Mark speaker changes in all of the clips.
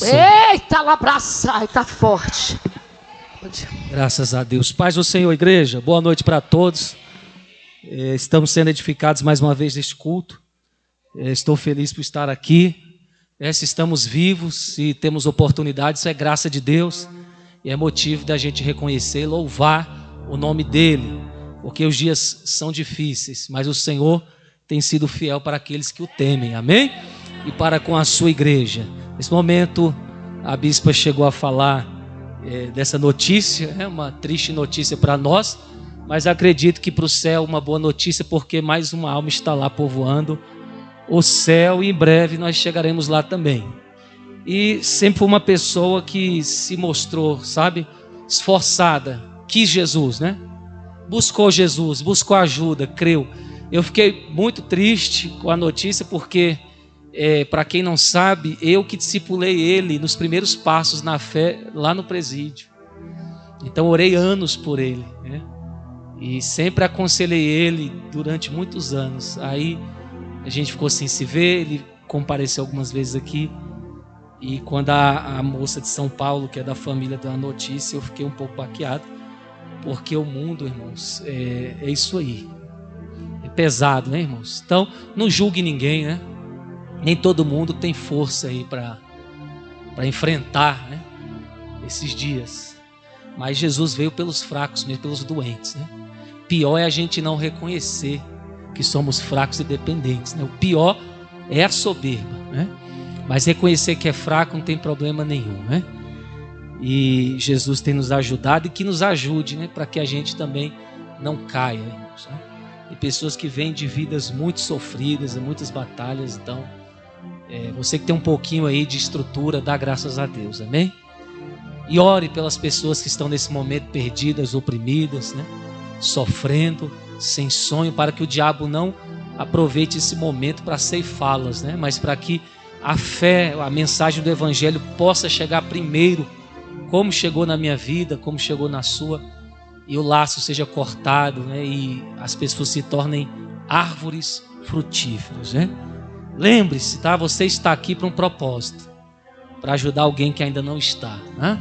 Speaker 1: Eita, labraçai, tá forte.
Speaker 2: Graças a Deus. Paz do Senhor, igreja. Boa noite para todos. Estamos sendo edificados mais uma vez neste culto. Estou feliz por estar aqui. Se estamos vivos e temos oportunidade, isso é graça de Deus. E é motivo da gente reconhecer, louvar o nome dEle. Porque os dias são difíceis, mas o Senhor tem sido fiel para aqueles que o temem. Amém? E para com a sua igreja. Nesse momento, a bispa chegou a falar dessa notícia, é uma triste notícia para nós, mas acredito que para o céu uma boa notícia, porque mais uma alma está lá povoando o céu e em breve nós chegaremos lá também. E sempre foi uma pessoa que se mostrou, sabe, esforçada, quis Jesus, né? Buscou Jesus, buscou ajuda, creu. Eu fiquei muito triste com a notícia porque, para quem não sabe, eu que discipulei ele nos primeiros passos na fé lá no presídio. Então orei anos por ele, né? E sempre aconselhei ele durante muitos anos. Aí a gente ficou sem se ver, ele compareceu algumas vezes aqui. E quando a moça de São Paulo, que é da família, deu a notícia, eu fiquei um pouco baqueado. Porque o mundo, irmãos, é isso aí. É pesado, né, irmãos? Então, não julgue ninguém, né? Nem todo mundo tem força aí para enfrentar, né, esses dias. Mas Jesus veio pelos fracos, mesmo pelos doentes, né? Pior é a gente não reconhecer que somos fracos e dependentes, né? O pior é a soberba, né? Mas reconhecer que é fraco não tem problema nenhum, né? E Jesus tem nos ajudado e que nos ajude, né? Para que a gente também não caia, irmãos, né? E pessoas que vêm de vidas muito sofridas, muitas batalhas, então você que tem um pouquinho aí de estrutura, dá graças a Deus, amém? E ore pelas pessoas que estão nesse momento perdidas, oprimidas, né? Sofrendo, sem sonho, para que o diabo não aproveite esse momento para ceifá-las, né? Mas para que a fé, a mensagem do evangelho possa chegar primeiro, como chegou na minha vida, como chegou na sua, e o laço seja cortado, né? E as pessoas se tornem árvores frutíferas, né? Lembre-se, tá? Você está aqui para um propósito, para ajudar alguém que ainda não está, né?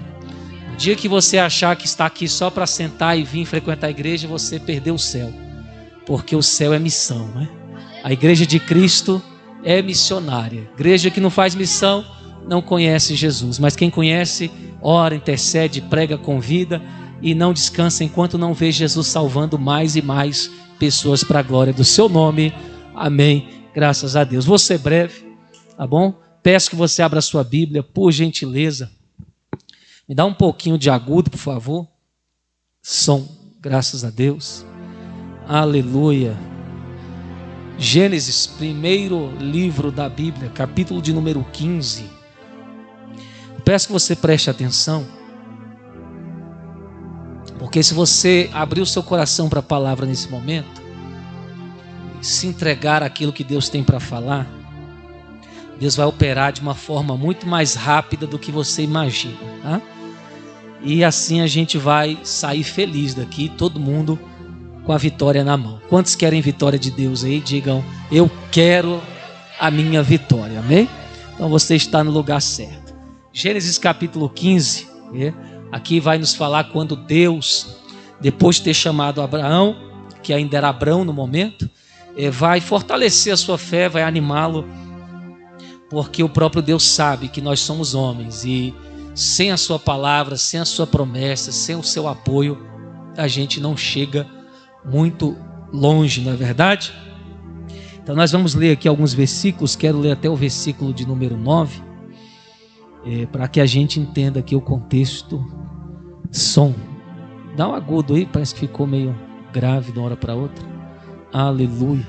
Speaker 2: No dia que você achar que está aqui só para sentar e vir frequentar a igreja, você perdeu o céu, porque o céu é missão, né? A igreja de Cristo é missionária. Igreja que não faz missão não conhece Jesus, mas quem conhece, ora, intercede, prega, convida e não descansa enquanto não vê Jesus salvando mais e mais pessoas para a glória do seu nome. Amém. Graças a Deus. Vou ser breve, tá bom? Peço que você abra a sua Bíblia, por gentileza. Me dá um pouquinho de agudo, por favor. Som, graças a Deus. Aleluia. Gênesis, primeiro livro da Bíblia, capítulo de número 15. Peço que você preste atenção, porque se você abrir o seu coração para a palavra nesse momento, se entregar àquilo que Deus tem para falar, Deus vai operar de uma forma muito mais rápida do que você imagina, tá? E assim a gente vai sair feliz daqui, todo mundo com a vitória na mão. Quantos querem vitória de Deus aí? Digam, eu quero a minha vitória, amém? Então você está no lugar certo. Gênesis capítulo 15, aqui vai nos falar quando Deus, depois de ter chamado Abraão, que ainda era Abrão no momento, vai fortalecer a sua fé, vai animá-lo, porque o próprio Deus sabe que nós somos homens e sem a sua palavra, sem a sua promessa, sem o seu apoio, a gente não chega muito longe, não é verdade? Então nós vamos ler aqui alguns versículos, quero ler até o versículo de número 9, para que a gente entenda aqui o contexto. Som, dá um agudo aí, parece que ficou meio grave de uma hora para outra. Aleluia.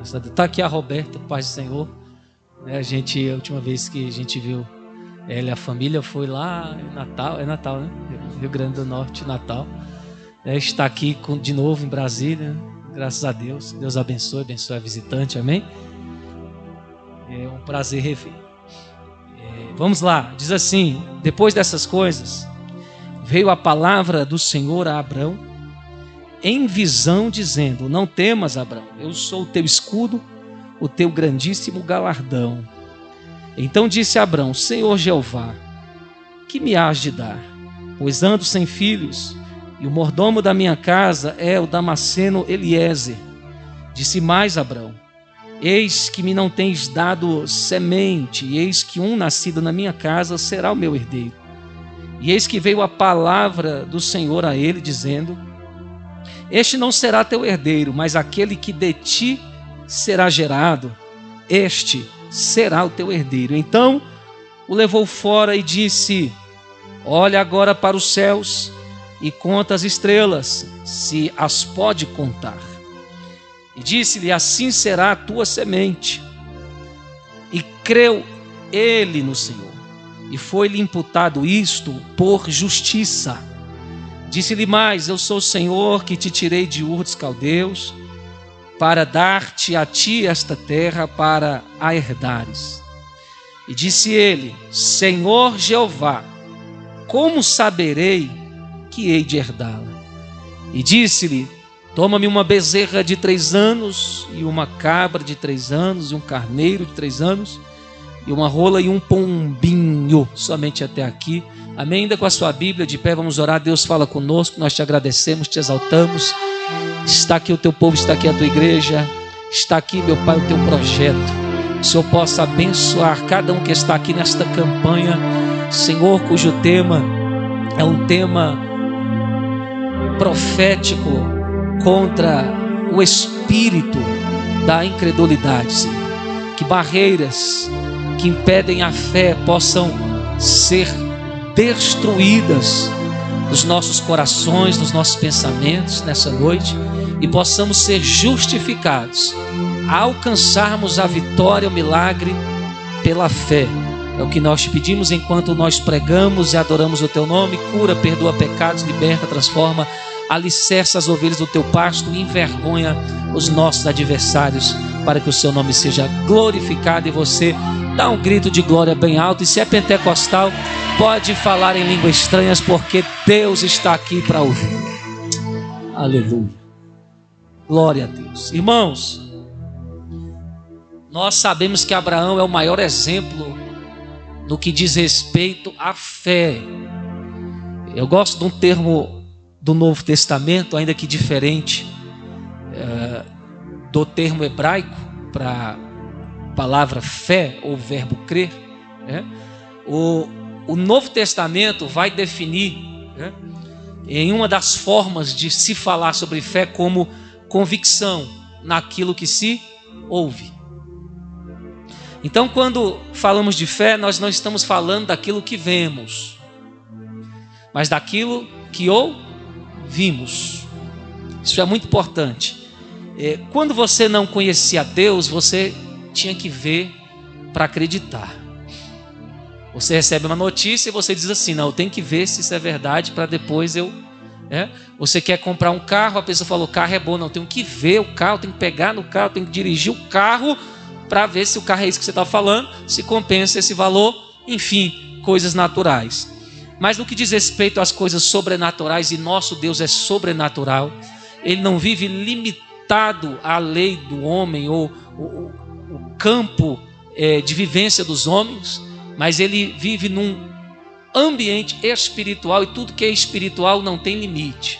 Speaker 2: Está aqui a Roberta, paz do Senhor. A última vez que a gente viu ela e a família foi lá em Natal, né? Rio Grande do Norte, Natal. Está aqui de novo em Brasília, graças a Deus. Deus abençoe a visitante, amém? É um prazer rever. Vamos lá, diz assim: depois dessas coisas, veio a palavra do Senhor a Abrão em visão, dizendo: não temas, Abrão, eu sou o teu escudo, o teu grandíssimo galardão. Então disse Abrão: Senhor Jeová, que me hás de dar? Pois ando sem filhos, e o mordomo da minha casa é o Damasceno Eliezer. Disse mais Abrão: eis que me não tens dado semente, e eis que um nascido na minha casa será o meu herdeiro. E eis que veio a palavra do Senhor a ele, dizendo: este não será teu herdeiro, mas aquele que de ti será gerado, este será o teu herdeiro. Então o levou fora e disse: olha agora para os céus e conta as estrelas, se as pode contar. E disse-lhe: assim será a tua semente. E creu ele no Senhor, e foi-lhe imputado isto por justiça. Disse-lhe mais: eu sou o Senhor que te tirei de Ur dos Caldeus, para dar-te a ti esta terra para a herdares. E disse ele: Senhor Jeová, como saberei que hei de herdá-la? E disse-lhe: toma-me uma bezerra de 3 anos, e uma cabra de 3 anos, e um carneiro de 3 anos, e uma rola e um pombinho. Somente até aqui. Amém? Ainda com a sua Bíblia de pé, vamos orar. Deus fala conosco, nós te agradecemos, te exaltamos. Está aqui o teu povo, está aqui a tua igreja, está aqui, meu Pai, o teu projeto. Que o Senhor possa abençoar cada um que está aqui nesta campanha, Senhor, cujo tema é um tema profético contra o espírito da incredulidade, Senhor. Que barreiras que impedem a fé possam ser destruídas nos nossos corações, nos nossos pensamentos nessa noite, e possamos ser justificados a alcançarmos a vitória, o milagre pela fé. É o que nós te pedimos enquanto nós pregamos e adoramos o teu nome. Cura, perdoa pecados, liberta, transforma, alicerça as ovelhas do teu pasto e envergonha os nossos adversários, para que o seu nome seja glorificado. E você dá um grito de glória bem alto, e se é pentecostal, pode falar em línguas estranhas, porque Deus está aqui para ouvir. Aleluia, glória a Deus. Irmãos, nós sabemos que Abraão é o maior exemplo no que diz respeito à fé. Eu gosto de um termo do Novo Testamento, ainda que diferente do termo hebraico para a palavra fé ou verbo crer. O Novo Testamento vai definir, em uma das formas de se falar sobre fé, como convicção naquilo que se ouve. Então, quando falamos de fé, nós não estamos falando daquilo que vemos, mas daquilo que ouvimos. Isso é muito importante. Quando você não conhecia Deus, você tinha que ver para acreditar. Você recebe uma notícia e você diz assim: não, eu tenho que ver se isso é verdade para depois eu... Você quer comprar um carro, a pessoa falou: o carro é bom. Não, eu tenho que ver o carro, tenho que pegar no carro, tenho que dirigir o carro para ver se o carro é isso que você está falando, se compensa esse valor, enfim, coisas naturais. Mas no que diz respeito às coisas sobrenaturais, e nosso Deus é sobrenatural, Ele não vive limitado à lei do homem ou o campo de vivência dos homens, mas Ele vive num ambiente espiritual, e tudo que é espiritual não tem limite.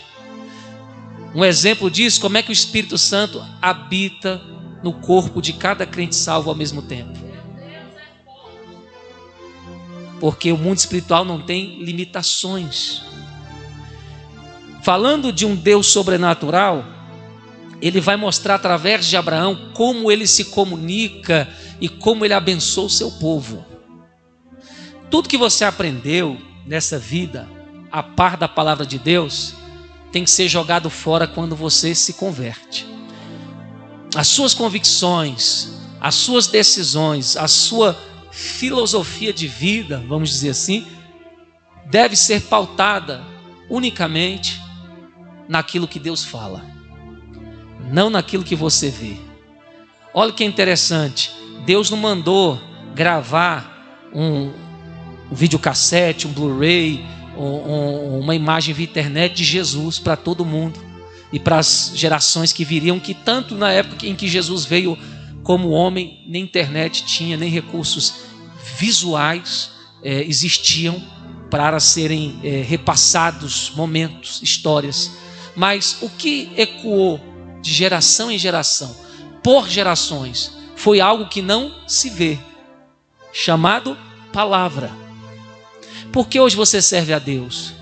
Speaker 2: Um exemplo disso: como é que o Espírito Santo habita no corpo de cada crente salvo ao mesmo tempo? Porque o mundo espiritual não tem limitações. Falando de um Deus sobrenatural, Ele vai mostrar através de Abraão como Ele se comunica e como Ele abençoa o seu povo. Tudo que você aprendeu nessa vida, a par da palavra de Deus, tem que ser jogado fora quando você se converte. As suas convicções, as suas decisões, a sua filosofia de vida, vamos dizer assim, deve ser pautada unicamente naquilo que Deus fala, não naquilo que você vê. Olha que interessante, Deus não mandou gravar um videocassete, um Blu-ray, uma imagem via internet de Jesus para todo mundo e para as gerações que viriam, que tanto na época em que Jesus veio como homem, nem internet tinha, nem recursos visuais existiam para serem repassados momentos, histórias. Mas o que ecoou de geração em geração, por gerações, foi algo que não se vê, chamado palavra. Porque hoje você serve a Deus?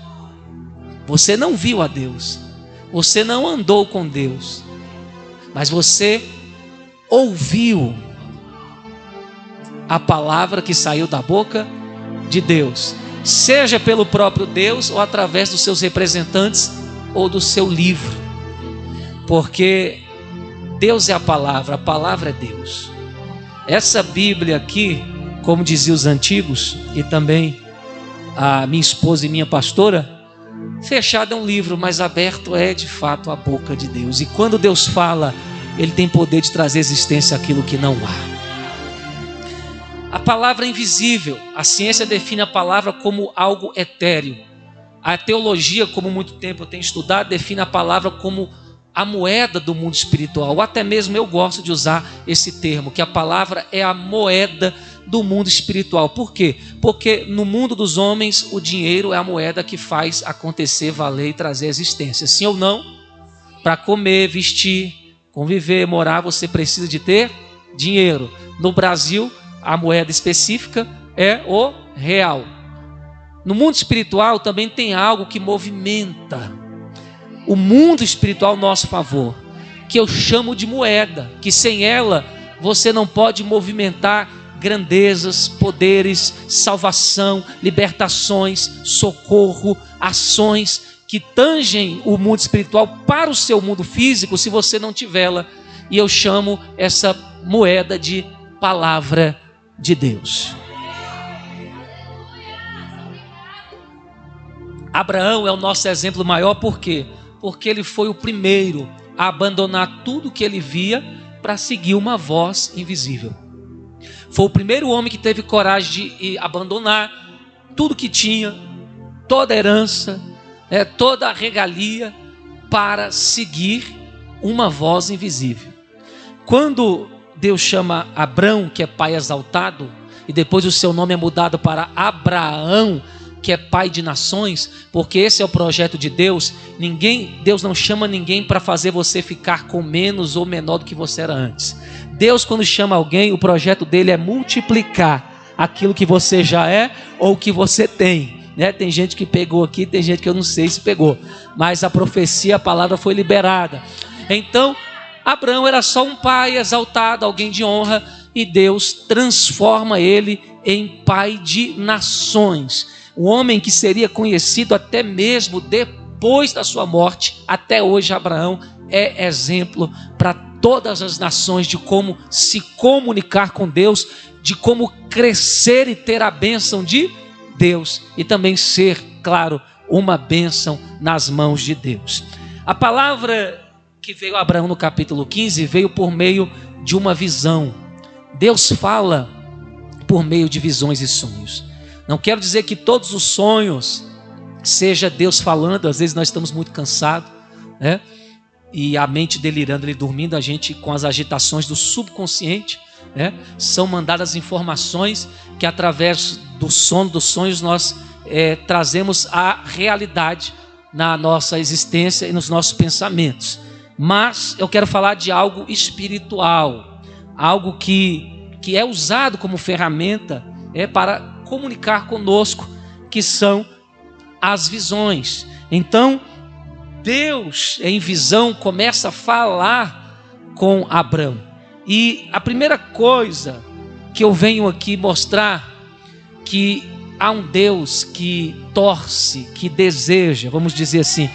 Speaker 2: Você não viu a Deus, você não andou com Deus, mas você ouviu a palavra que saiu da boca de Deus, seja pelo próprio Deus ou através dos seus representantes ou do seu livro, porque Deus é a palavra é Deus. Essa Bíblia aqui, como diziam os antigos, e também a minha esposa e minha pastora, fechado é um livro, mas aberto é de fato a boca de Deus. E quando Deus fala, Ele tem poder de trazer existência àquilo que não há. A palavra é invisível. A ciência define a palavra como algo etéreo. A teologia, como muito tempo eu tenho estudado, define a palavra como a moeda do mundo espiritual. Ou até mesmo eu gosto de usar esse termo, que a palavra é a moeda do mundo espiritual. Por quê? Porque no mundo dos homens o dinheiro é a moeda que faz acontecer, valer e trazer existência. Sim ou não? Para comer, vestir, conviver, morar, você precisa de ter dinheiro. No Brasil, a moeda específica é o real. No mundo espiritual também tem algo que movimenta o mundo espiritual ao nosso favor, que eu chamo de moeda, que sem ela você não pode movimentar grandezas, poderes, salvação, libertações, socorro, ações que tangem o mundo espiritual para o seu mundo físico, se você não tivê-la. E eu chamo essa moeda de palavra de Deus. Abraão é o nosso exemplo maior, por quê? Porque ele foi o primeiro a abandonar tudo que ele via para seguir uma voz invisível. Foi o primeiro homem que teve coragem de abandonar tudo que tinha, toda a herança, toda a regalia, para seguir uma voz invisível. Quando Deus chama Abrão, que é pai exaltado, e depois o seu nome é mudado para Abraão, que é pai de nações, porque esse é o projeto de Deus. Deus não chama ninguém para fazer você ficar com menos ou menor do que você era antes. Deus, quando chama alguém, o projeto dele é multiplicar aquilo que você já é ou que você tem. Tem gente que pegou aqui, tem gente que eu não sei se pegou, mas a profecia, a palavra foi liberada. Então, Abraão era só um pai exaltado, alguém de honra, e Deus transforma ele em pai de nações. O homem que seria conhecido até mesmo depois da sua morte, até hoje Abraão é exemplo para todas as nações de como se comunicar com Deus, de como crescer e ter a bênção de Deus e também ser, claro, uma bênção nas mãos de Deus. A palavra que veio a Abraão no capítulo 15 veio por meio de uma visão. Deus fala por meio de visões e sonhos. Não quero dizer que todos os sonhos seja Deus falando. Às vezes nós estamos muito cansados, e a mente delirando, ele dormindo, a gente com as agitações do subconsciente, são mandadas informações que através do sono, dos sonhos, nós trazemos a realidade na nossa existência e nos nossos pensamentos. Mas eu quero falar de algo espiritual, algo que é usado como ferramenta para comunicar conosco, que são as visões. Então, Deus, em visão, começa a falar com Abrão. E a primeira coisa que eu venho aqui mostrar, que há um Deus que torce, que deseja, vamos dizer assim,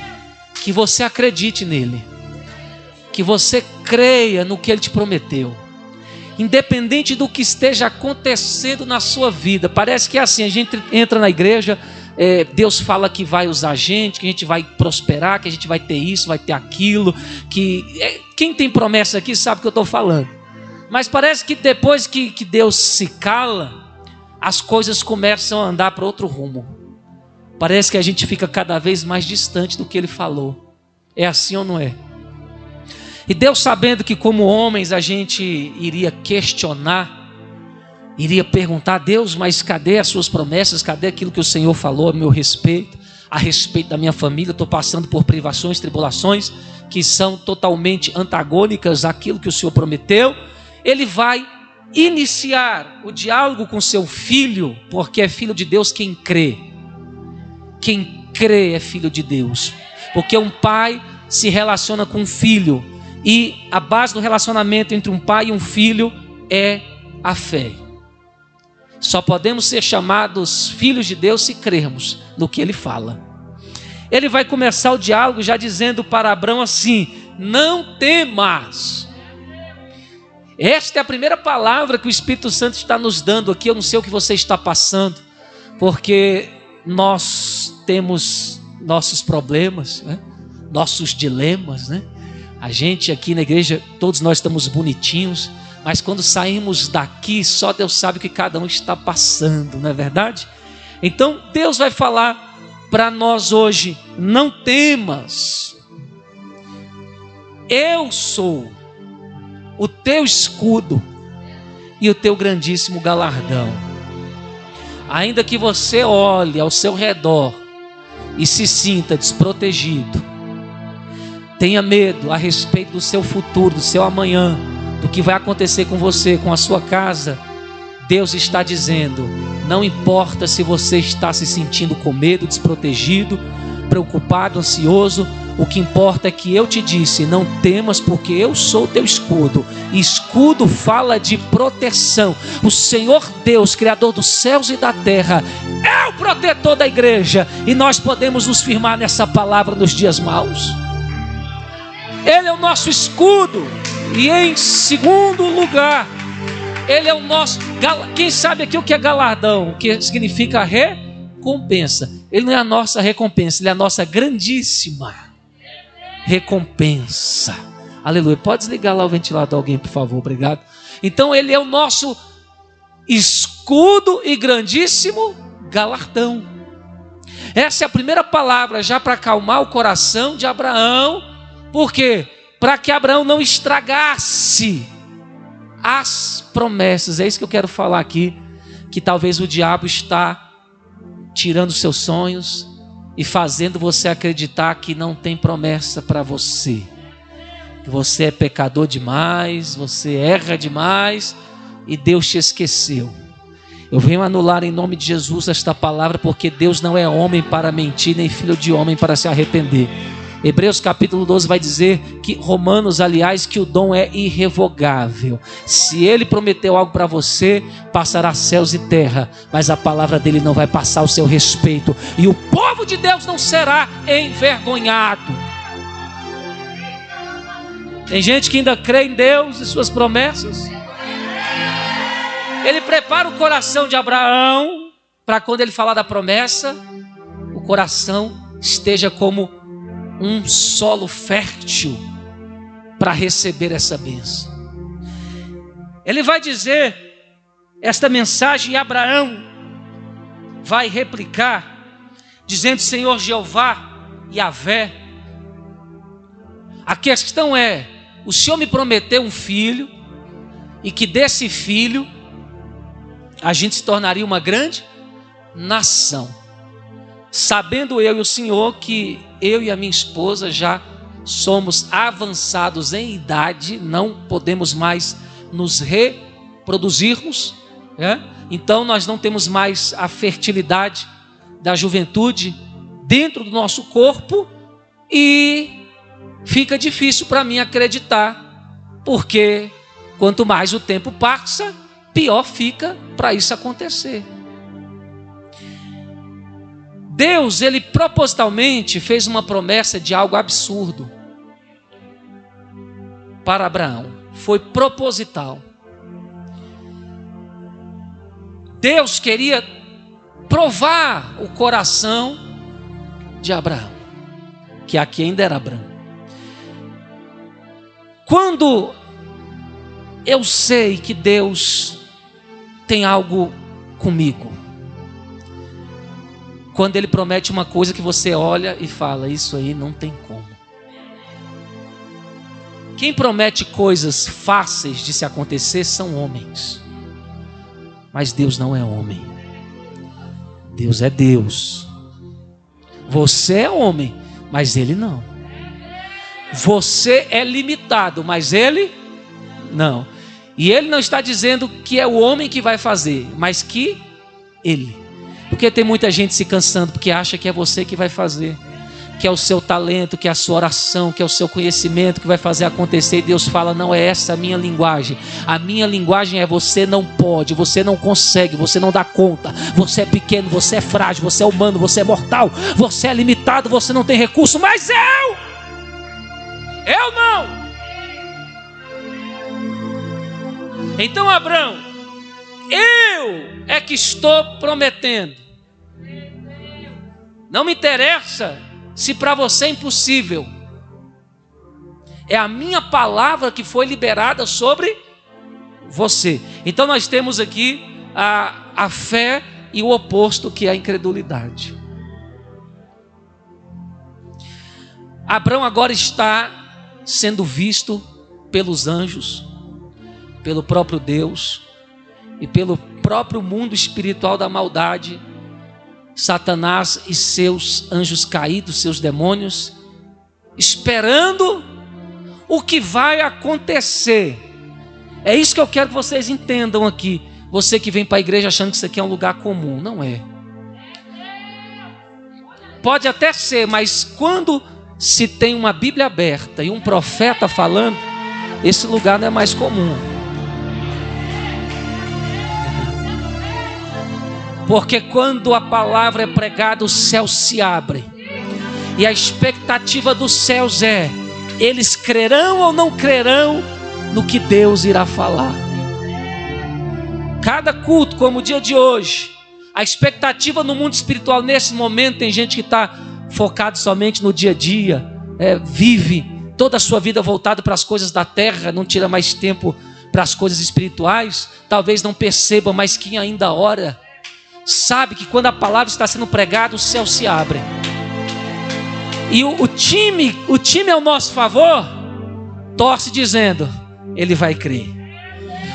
Speaker 2: que você acredite nele, que você creia no que ele te prometeu. Independente do que esteja acontecendo na sua vida. Parece que é assim, a gente entra na igreja, Deus fala que vai usar a gente, que a gente vai prosperar, que a gente vai ter isso, vai ter aquilo, quem tem promessa aqui sabe o que eu estou falando. Mas parece que depois que Deus se cala, as coisas começam a andar para outro rumo. Parece que a gente fica cada vez mais distante do que ele falou. É assim ou não é? E Deus, sabendo que como homens a gente iria questionar, iria perguntar: Deus, mas cadê as suas promessas? Cadê aquilo que o Senhor falou a meu respeito? A respeito da minha família, estou passando por privações, tribulações que são totalmente antagônicas àquilo que o Senhor prometeu. Ele vai iniciar o diálogo com seu filho, porque é filho de Deus quem crê. Quem crê é filho de Deus, porque um pai se relaciona com um filho, e a base do relacionamento entre um pai e um filho é a fé. Só podemos ser chamados filhos de Deus se crermos no que Ele fala. Ele vai começar o diálogo já dizendo para Abraão assim: não temas. Esta é a primeira palavra que o Espírito Santo está nos dando aqui. Eu não sei o que você está passando, porque nós temos nossos problemas, né? Nossos dilemas, né? A gente aqui na igreja, todos nós estamos bonitinhos, mas quando saímos daqui, só Deus sabe o que cada um está passando, não é verdade? Então Deus vai falar para nós hoje: não temas, eu sou o teu escudo e o teu grandíssimo galardão. Ainda que você olhe ao seu redor e se sinta desprotegido, tenha medo a respeito do seu futuro, do seu amanhã, do que vai acontecer com você, com a sua casa, Deus está dizendo: não importa se você está se sentindo com medo, desprotegido, preocupado, ansioso, o que importa é que eu te disse: não temas, porque eu sou o teu escudo. Escudo fala de proteção. O Senhor Deus, Criador dos céus e da terra, é o protetor da igreja, e nós podemos nos firmar nessa palavra nos dias maus. Ele é o nosso escudo. E em segundo lugar, Ele é o nosso... Quem sabe aqui o que é galardão? O que significa recompensa. Ele não é a nossa recompensa, Ele é a nossa grandíssima recompensa. Aleluia. Pode desligar lá o ventilador, alguém, por favor, obrigado. Então Ele é o nosso escudo e grandíssimo galardão. Essa é a primeira palavra já para acalmar o coração de Abraão. Por quê? Para que Abraão não estragasse as promessas. É isso que eu quero falar aqui, que talvez o diabo está tirando seus sonhos e fazendo você acreditar que não tem promessa para você, que você é pecador demais, você erra demais e Deus te esqueceu. Eu venho anular em nome de Jesus esta palavra, porque Deus não é homem para mentir, nem filho de homem para se arrepender. Hebreus capítulo 12 vai dizer que, Romanos, aliás, que o dom é irrevogável. Se Ele prometeu algo para você, passará céus e terra, mas a palavra dele não vai passar o seu respeito, e o povo de Deus não será envergonhado. Tem gente que ainda crê em Deus e suas promessas. Ele prepara o coração de Abraão para quando ele falar da promessa, o coração esteja como um solo fértil para receber essa bênção. Ele vai dizer esta mensagem e Abraão vai replicar, dizendo: Senhor Jeová, Yahvé, a questão é, o Senhor me prometeu um filho, e que desse filho a gente se tornaria uma grande nação. Sabendo eu e o Senhor que eu e a minha esposa já somos avançados em idade, não podemos mais nos reproduzirmos, então nós não temos mais a fertilidade da juventude dentro do nosso corpo, e fica difícil para mim acreditar, porque quanto mais o tempo passa, pior fica para isso acontecer. Deus, Ele propositalmente fez uma promessa de algo absurdo para Abraão. Foi proposital. Deus queria provar o coração de Abraão, que aqui ainda era Abraão. Quando eu sei que Deus tem algo comigo, quando Ele promete uma coisa que você olha e fala: isso aí não tem como. Quem promete coisas fáceis de se acontecer são homens. Mas Deus não é homem. Deus é Deus. Você é homem, mas Ele não. Você é limitado, mas Ele não. E Ele não está dizendo que é o homem que vai fazer, mas que Ele. Porque tem muita gente se cansando porque acha que é você que vai fazer, que é o seu talento, que é a sua oração, que é o seu conhecimento que vai fazer acontecer. E Deus fala: não é essa a minha linguagem. A minha linguagem é: você não pode, você não consegue, você não dá conta, você é pequeno, você é frágil, você é humano, você é mortal, você é limitado, você não tem recurso, mas eu não. Então, Abraão, eu é que estou prometendo. Não me interessa se para você é impossível. É a minha palavra que foi liberada sobre você. Então nós temos aqui a fé e o oposto, que é a incredulidade. Abraão agora está sendo visto pelos anjos, pelo próprio Deus e pelo próprio mundo espiritual da maldade. Satanás e seus anjos caídos, seus demônios, esperando o que vai acontecer. É isso que eu quero que vocês entendam aqui. Você que vem para a igreja achando que isso aqui é um lugar comum, não é. Pode até ser, mas quando se tem uma Bíblia aberta e um profeta falando, esse lugar não é mais comum. Porque quando a palavra é pregada, os céus se abrem. E a expectativa dos céus é: eles crerão ou não crerão no que Deus irá falar. Cada culto, como o dia de hoje, a expectativa no mundo espiritual nesse momento, tem gente que está focado somente no dia a dia, vive toda a sua vida voltada para as coisas da terra, não tira mais tempo para as coisas espirituais. Talvez não perceba, mas quem ainda ora sabe que quando a palavra está sendo pregada, os céus se abrem. E o time ao nosso favor torce dizendo: ele vai crer.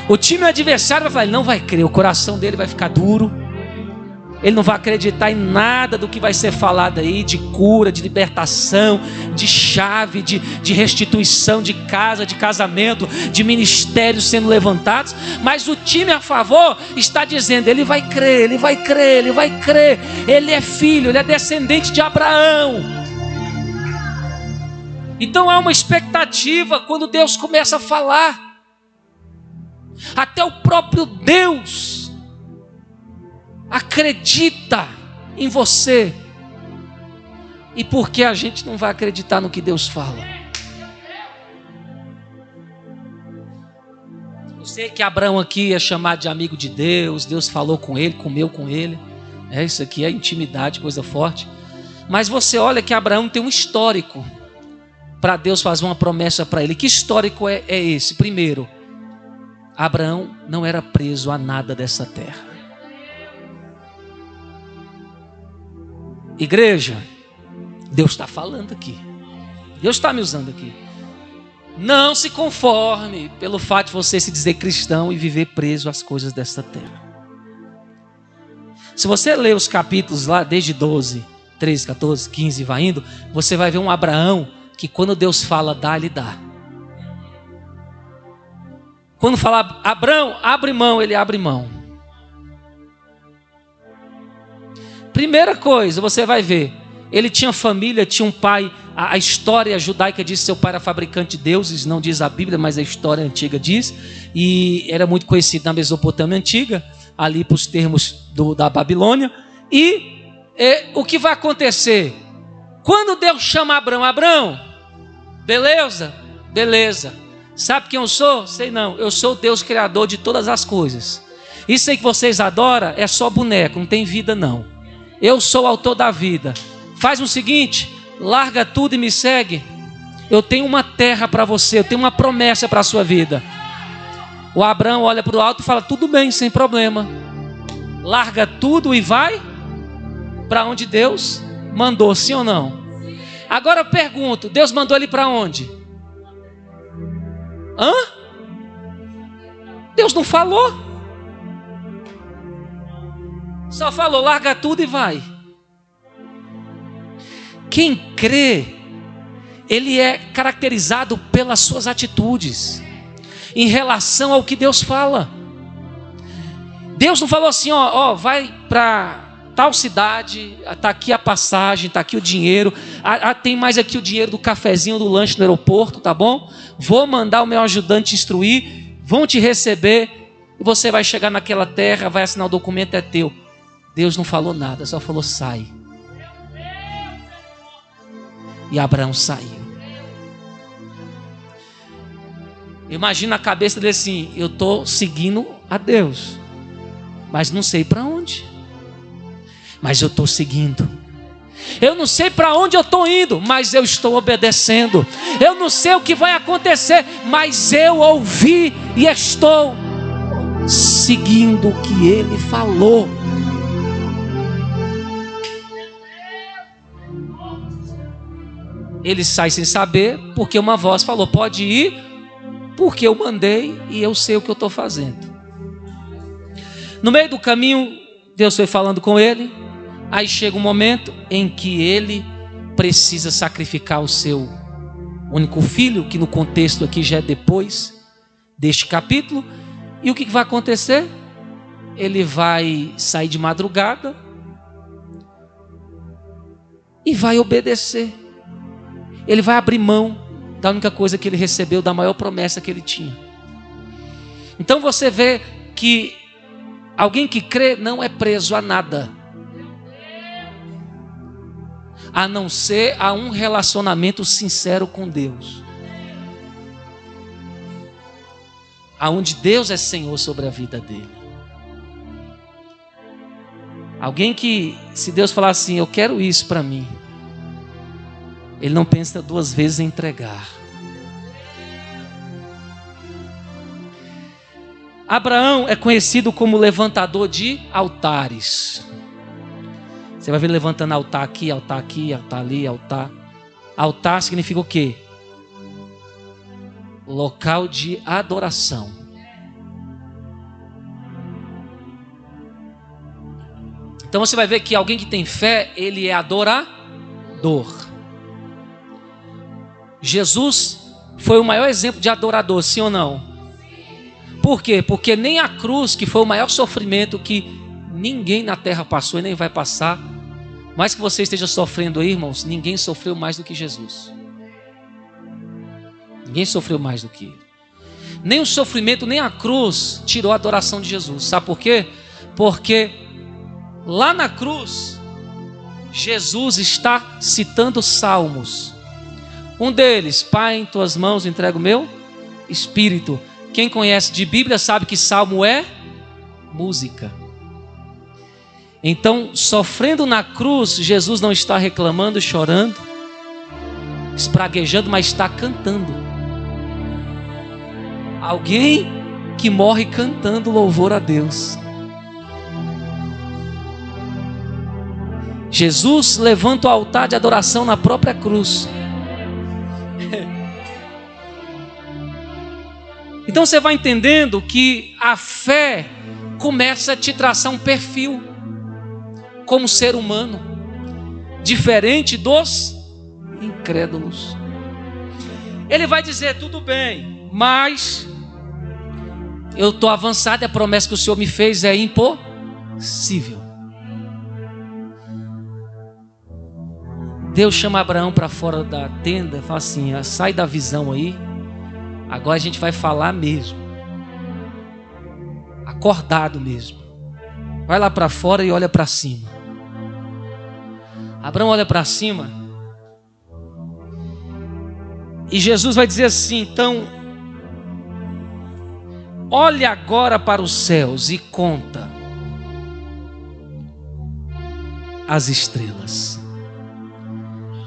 Speaker 2: O time adversário vai falar: ele não vai crer, o coração dele vai ficar duro, ele não vai acreditar em nada do que vai ser falado aí, de cura, de libertação, de chave, de restituição de casa, de casamento, de ministérios sendo levantados. Mas o time a favor está dizendo: ele vai crer, ele vai crer, ele vai crer. Ele é filho, ele é descendente de Abraão. Então há uma expectativa quando Deus começa a falar. Até o próprio Deus acredita em você. E por que a gente não vai acreditar no que Deus fala? Eu sei que Abraão aqui é chamado de amigo de Deus. Deus falou com ele, comeu com ele. Isso aqui é intimidade, coisa forte. Mas você olha que Abraão tem um histórico para Deus fazer uma promessa para ele. Que histórico é esse? Primeiro, Abraão não era preso a nada dessa terra. Igreja, Deus está falando aqui. Deus está me usando aqui. Não se conforme pelo fato de você se dizer cristão e viver preso às coisas desta terra. Se você ler os capítulos lá, desde 12, 13, 14, 15 e vai indo, você vai ver um Abraão que quando Deus fala, dá, ele dá. Quando fala: Abraão, abre mão, ele abre mão. Primeira coisa, você vai ver, ele tinha família, tinha um pai. A história judaica diz que seu pai era fabricante de deuses, não diz a Bíblia, mas a história antiga diz. E era muito conhecido na Mesopotâmia antiga, ali para os termos da Babilônia. E o que vai acontecer? Quando Deus chama Abraão: Abraão, beleza? Beleza. Sabe quem eu sou? Sei não, eu sou o Deus criador de todas as coisas. Isso aí que vocês adoram é só boneco, não tem vida não. Eu sou o autor da vida. Faz o seguinte, larga tudo e me segue. Eu tenho uma terra para você, eu tenho uma promessa para a sua vida. O Abraão olha para o alto e fala: tudo bem, sem problema. Larga tudo e vai para onde Deus mandou, sim ou não? Agora eu pergunto, Deus mandou ele para onde? Deus não falou. Só falou, larga tudo e vai. Quem crê, ele é caracterizado pelas suas atitudes em relação ao que Deus fala. Deus não falou assim, vai para tal cidade, está aqui a passagem, está aqui o dinheiro, tem mais aqui o dinheiro do cafezinho, do lanche no aeroporto, tá bom? Vou mandar o meu ajudante te instruir, vão te receber, e você vai chegar naquela terra, vai assinar o documento, é teu. Deus não falou nada, só falou, sai. E Abraão saiu. Imagina a cabeça dele assim, eu estou seguindo a Deus, mas não sei para onde. Mas eu estou seguindo. Eu não sei para onde eu estou indo, mas eu estou obedecendo. Eu não sei o que vai acontecer, mas eu ouvi e estou seguindo o que Ele falou. Ele sai sem saber, porque uma voz falou, pode ir, porque eu mandei e eu sei o que eu estou fazendo. No meio do caminho, Deus foi falando com ele. Aí chega um momento em que ele precisa sacrificar o seu único filho, que no contexto aqui já é depois deste capítulo. E o que vai acontecer? Ele vai sair de madrugada e vai obedecer. Ele vai abrir mão da única coisa que ele recebeu, da maior promessa que ele tinha. Então você vê que alguém que crê não é preso a nada, a não ser a um relacionamento sincero com Deus, aonde Deus é Senhor sobre a vida dele. Alguém que, se Deus falar assim, eu quero isso para mim, ele não pensa duas vezes em entregar. Abraão é conhecido como levantador de altares. Você vai ver levantando altar aqui, altar aqui, altar ali, altar. Altar significa o quê? Local de adoração. Então você vai ver que alguém que tem fé, ele é adorador. Jesus foi o maior exemplo de adorador, sim ou não? Por quê? Porque nem a cruz, que foi o maior sofrimento que ninguém na terra passou e nem vai passar, mais que você esteja sofrendo aí, irmãos, ninguém sofreu mais do que Jesus. Ninguém sofreu mais do que ele. Nem o sofrimento, nem a cruz tirou a adoração de Jesus. Sabe por quê? Porque lá na cruz, Jesus está citando salmos. Um deles, Pai, em tuas mãos entrego o meu espírito. Quem conhece de Bíblia sabe que salmo é música. Então, sofrendo na cruz, Jesus não está reclamando, chorando, espraguejando, mas está cantando. Alguém que morre cantando louvor a Deus. Jesus levanta o altar de adoração na própria cruz. Então você vai entendendo que a fé começa a te traçar um perfil como ser humano, diferente dos incrédulos. Ele vai dizer, tudo bem, mas eu estou avançado e a promessa que o Senhor me fez é impossível. Deus chama Abraão para fora da tenda e fala assim, sai da visão aí, agora a gente vai falar mesmo, acordado mesmo. Vai lá para fora e olha para cima. Abraão olha para cima e Jesus vai dizer assim, então, olha agora para os céus e conta as estrelas,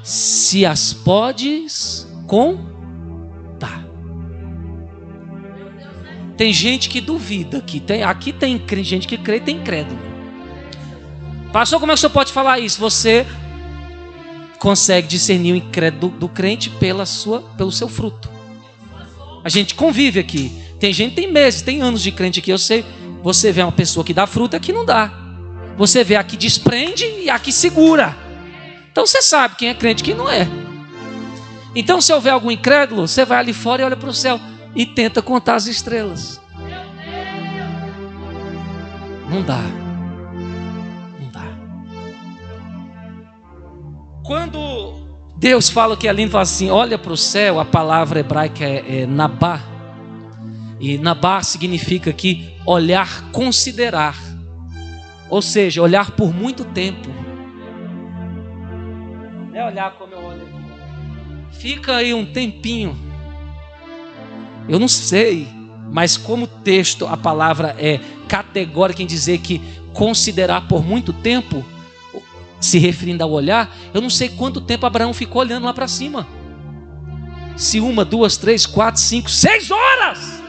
Speaker 2: se as podes contar. Tem gente que duvida aqui tem gente que crê e tem incrédulo. Pastor, como é que o senhor pode falar isso? Você consegue discernir o incrédulo do crente pelo seu fruto. A gente convive aqui. Tem gente que tem meses, tem anos de crente aqui. Eu sei, você vê uma pessoa que dá fruta que não dá. Você vê a que desprende e a que segura. Então você sabe quem é crente e quem não é. Então se houver algum incrédulo, você vai ali fora e olha para o céu e tenta contar as estrelas. Não dá. Não dá. Quando Deus fala que é lindo, fala assim, olha para o céu, a palavra hebraica é nabá. E nabá significa aqui olhar, considerar. Ou seja, olhar por muito tempo. Não é olhar como eu olho aqui. Fica aí um tempinho. Eu não sei, mas como texto, a palavra é categórica em dizer que considerar por muito tempo, se referindo ao olhar, eu não sei quanto tempo Abraão ficou olhando lá para cima. Se 1, 2, 3, 4, 5, 6 horas.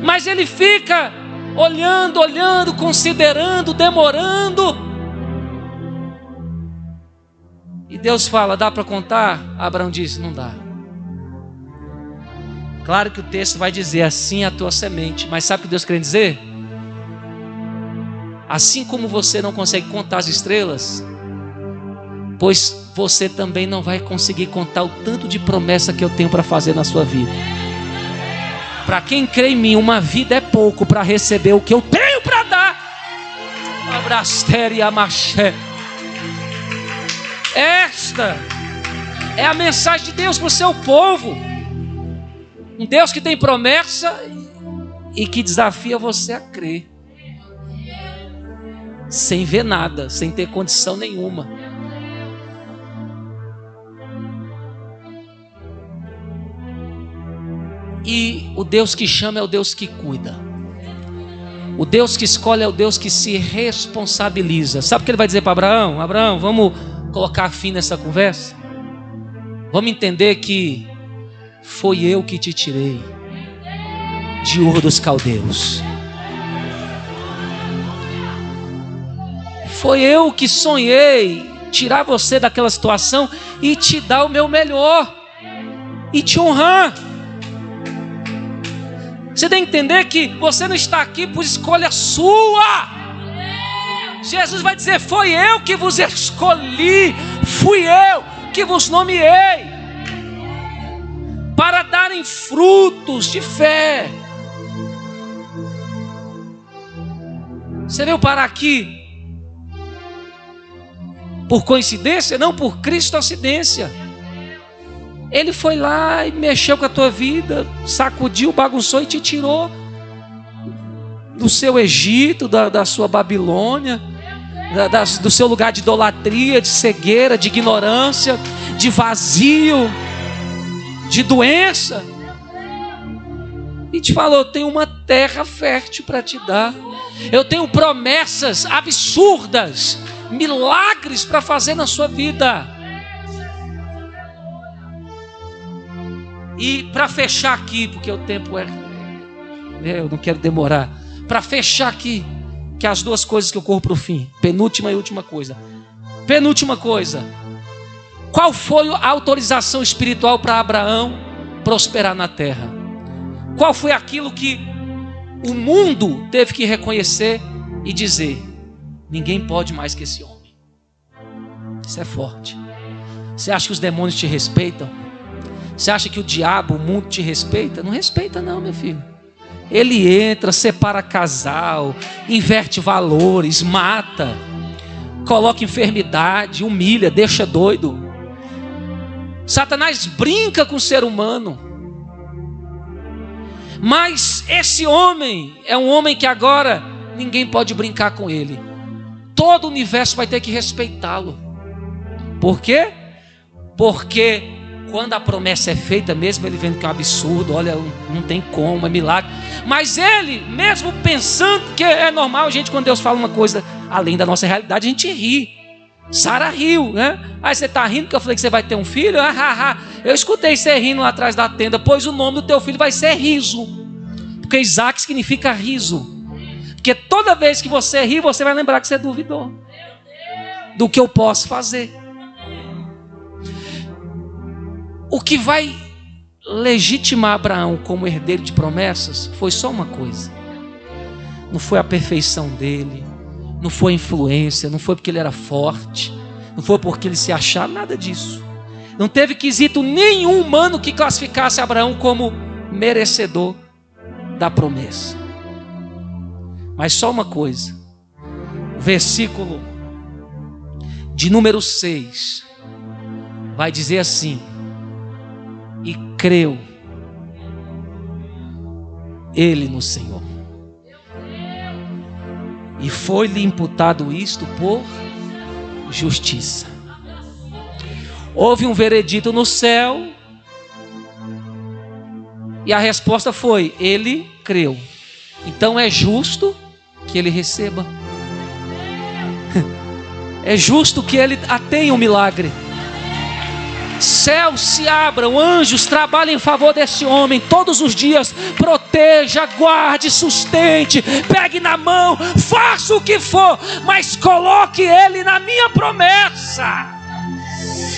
Speaker 2: Mas ele fica olhando, considerando, demorando. E Deus fala, dá para contar? Abraão disse, não dá. Claro que o texto vai dizer, assim é a tua semente. Mas sabe o que Deus quer dizer? Assim como você não consegue contar as estrelas, pois você também não vai conseguir contar o tanto de promessa que eu tenho para fazer na sua vida. Para quem crê em mim, uma vida é pouco para receber o que eu tenho para dar. Abraster e amaché. Esta é a mensagem de Deus para o seu povo. Um Deus que tem promessa e que desafia você a crer. Sem ver nada, sem ter condição nenhuma. E o Deus que chama é o Deus que cuida. O Deus que escolhe é o Deus que se responsabiliza. Sabe o que ele vai dizer para Abraão? Abraão, vamos colocar fim nessa conversa? Vamos entender que foi eu que te tirei de Ur dos Caldeus. Foi eu que sonhei tirar você daquela situação e te dar o meu melhor e te honrar. Você tem que entender que você não está aqui por escolha sua. Jesus vai dizer, foi eu que vos escolhi, fui eu que vos nomeei para darem frutos de fé. Você veio parar aqui por coincidência? Não, por cristocidência. Ele foi lá e mexeu com a tua vida, sacudiu, bagunçou e te tirou do seu Egito, da sua Babilônia, do seu lugar de idolatria, de cegueira, de ignorância, de vazio, de doença. E te falou, eu tenho uma terra fértil para te dar. Eu tenho promessas absurdas, milagres para fazer na sua vida. E para fechar aqui, porque o tempo eu não quero demorar. Para fechar aqui, que as duas coisas que eu corro para o fim. Penúltima e última coisa. Penúltima coisa. Qual foi a autorização espiritual para Abraão prosperar na terra? Qual foi aquilo que o mundo teve que reconhecer e dizer, ninguém pode mais que esse homem? Isso é forte. Você acha que os demônios te respeitam? Você acha que o diabo, o mundo te respeita? Não respeita não, meu filho. Ele entra, separa casal, inverte valores, mata, coloca enfermidade, humilha, deixa doido. Satanás brinca com o ser humano. Mas esse homem é um homem que agora ninguém pode brincar com ele. Todo o universo vai ter que respeitá-lo. Por quê? Porque quando a promessa é feita, mesmo ele vendo que é um absurdo, olha, não tem como, é milagre. Mas ele, mesmo pensando que é normal, a gente, quando Deus fala uma coisa além da nossa realidade, a gente ri. Sara riu, né? Aí você está rindo que eu falei que você vai ter um filho? Eu escutei você rindo lá atrás da tenda, pois o nome do teu filho vai ser Riso. Porque Isaac significa riso. Porque toda vez que você ri, você vai lembrar que você duvidou do que eu posso fazer. O que vai legitimar Abraão como herdeiro de promessas foi só uma coisa. Não foi a perfeição dele, Não foi influência, não foi porque ele era forte, não foi porque ele se achava, nada disso. Não teve quesito nenhum humano que classificasse Abraão como merecedor da promessa. Mas só uma coisa, versículo de número 6 vai dizer assim: e creu ele no Senhor, e foi-lhe imputado isto por justiça. Houve um veredito no céu, e a resposta foi: ele creu. Então é justo que ele receba. É justo que ele tenha um milagre. Céus se abram, anjos trabalhem em favor desse homem todos os dias. Proteja, guarde, sustente, pegue na mão, faça o que for, mas coloque ele na minha promessa.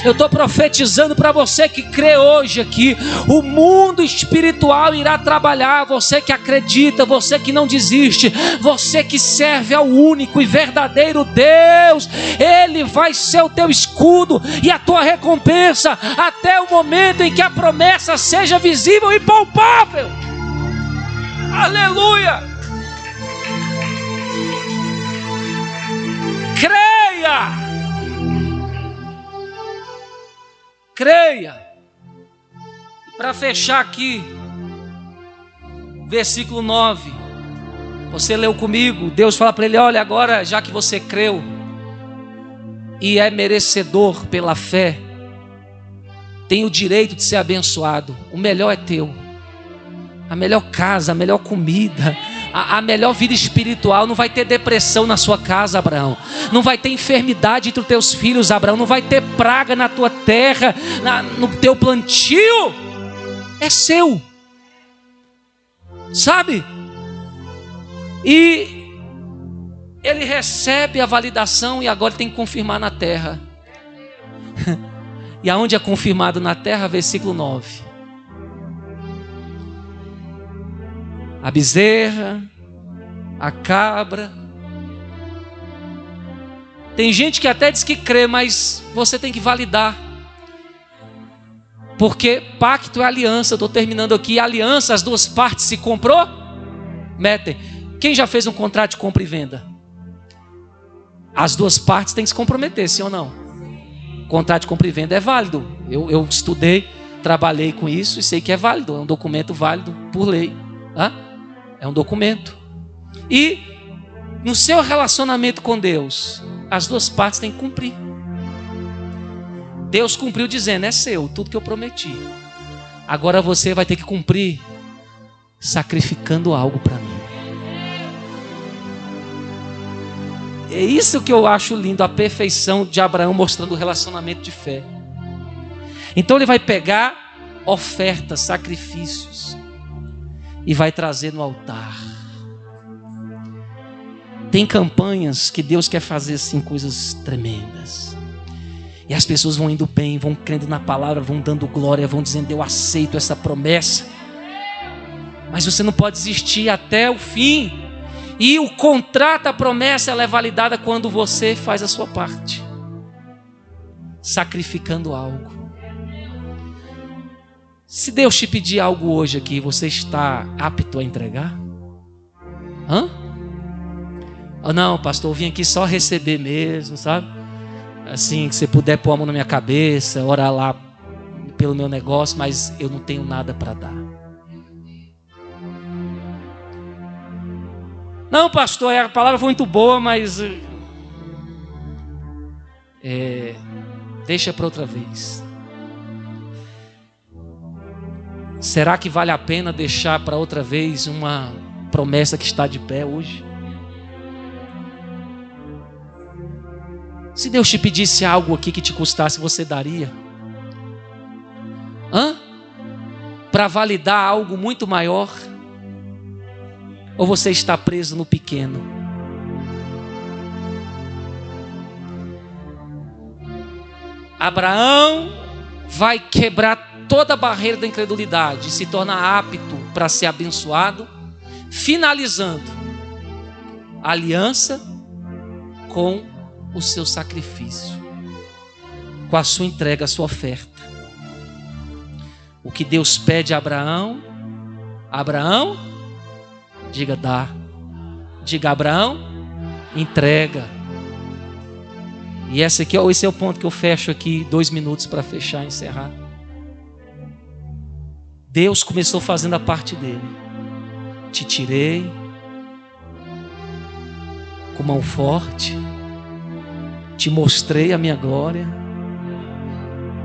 Speaker 2: Eu estou profetizando para você que crê hoje aqui. O mundo espiritual irá trabalhar. Você que acredita, você que não desiste, você que serve ao único e verdadeiro Deus, Ele vai ser o teu escudo e a tua recompensa até o momento em que a promessa seja visível e palpável. Aleluia! Creia! Creia. Para fechar aqui, versículo 9. Você leu comigo. Deus fala para ele: olha, agora já que você creu e é merecedor pela fé, tem o direito de ser abençoado. O melhor é teu. A melhor casa, a melhor comida, a melhor vida espiritual. Não vai ter depressão na sua casa, Abraão. Não vai ter enfermidade entre os teus filhos, Abraão. Não vai ter praga na tua terra, no teu plantio. É seu. Sabe? E ele recebe a validação e agora tem que confirmar na terra. E aonde é confirmado na terra? Versículo 9. A bezerra, a cabra. Tem gente que até diz que crê, mas você tem que validar. Porque pacto é aliança. Estou terminando aqui. Aliança, as duas partes se comprometem. Quem já fez um contrato de compra e venda? As duas partes têm que se comprometer, sim ou não? Contrato de compra e venda é válido. Eu estudei, trabalhei com isso e sei que é válido. É um documento válido por lei. É um documento. E no seu relacionamento com Deus, as duas partes têm que cumprir. Deus cumpriu dizendo: é seu, tudo que eu prometi. Agora você vai ter que cumprir sacrificando algo para mim. É isso que eu acho lindo, a perfeição de Abraão mostrando o relacionamento de fé. Então ele vai pegar ofertas, sacrifícios e vai trazer no altar. Tem campanhas que Deus quer fazer assim, coisas tremendas. E as pessoas vão indo bem, vão crendo na palavra, vão dando glória, vão dizendo: eu aceito essa promessa. Mas você não pode desistir até o fim. E o contrato, a promessa, ela é validada quando você faz a sua parte, sacrificando algo. Se Deus te pedir algo hoje aqui, você está apto a entregar? Não, pastor, eu vim aqui só receber mesmo, sabe? Assim, que você puder pôr a mão na minha cabeça, orar lá pelo meu negócio, mas eu não tenho nada para dar. Não, pastor, a palavra foi muito boa, mas deixa para outra vez. Será que vale a pena deixar para outra vez uma promessa que está de pé hoje? Se Deus te pedisse algo aqui que te custasse, você daria? Para validar algo muito maior? Ou você está preso no pequeno? Abraão vai quebrar toda a barreira da incredulidade e se torna apto para ser abençoado, finalizando a aliança com o seu sacrifício, com a sua entrega, a sua oferta. O que Deus pede a Abraão, Abraão, diga dá. Diga Abraão, entrega. E esse é o ponto que eu fecho aqui, 2 minutos para fechar e encerrar. Deus começou fazendo a parte dele. Te tirei com mão forte, te mostrei a minha glória,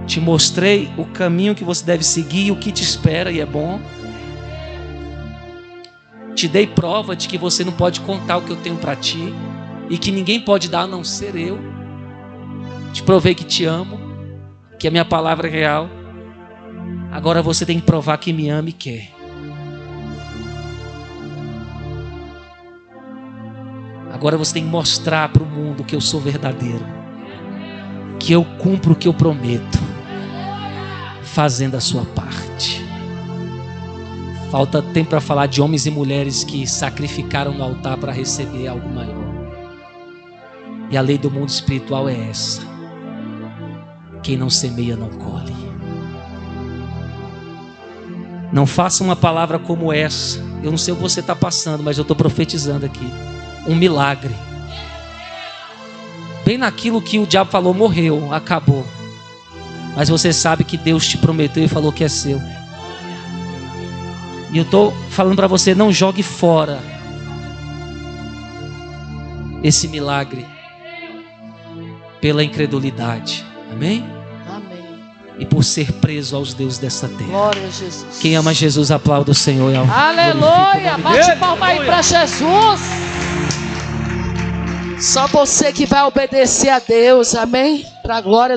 Speaker 2: te mostrei o caminho que você deve seguir e o que te espera e é bom. Te dei prova de que você não pode contar o que eu tenho para ti e que ninguém pode dar a não ser eu. Te provei que te amo, que a minha palavra é real. Agora você tem que provar que me ama e quer. Agora você tem que mostrar para o mundo que eu sou verdadeiro, que eu cumpro o que eu prometo, fazendo a sua parte. Falta tempo para falar de homens e mulheres que sacrificaram no altar para receber algo maior. E a lei do mundo espiritual é essa: quem não semeia não colhe. Não faça uma palavra como essa. Eu não sei o que você está passando, mas eu estou profetizando aqui um milagre. Bem naquilo que o diabo falou, morreu, acabou. Mas você sabe que Deus te prometeu e falou que é seu. E eu estou falando para você, não jogue fora esse milagre pela incredulidade. Amém?
Speaker 1: Amém.
Speaker 2: E por ser preso aos deuses dessa terra.
Speaker 1: Glória a Jesus.
Speaker 2: Quem ama Jesus, aplauda o Senhor.
Speaker 1: Aleluia. Bate palma aí para Jesus. Só você que vai obedecer a Deus. Amém? Para a glória